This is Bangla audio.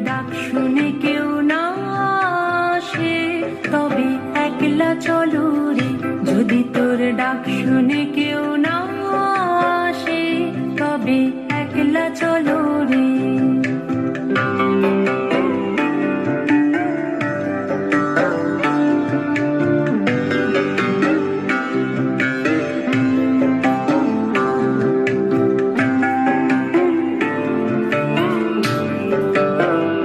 ডাক শুনে কেউ না আসে তবে একলা চলো রে। যদি তোর ডাক শুনে কেউ না আসে তবে একলা চলো রে।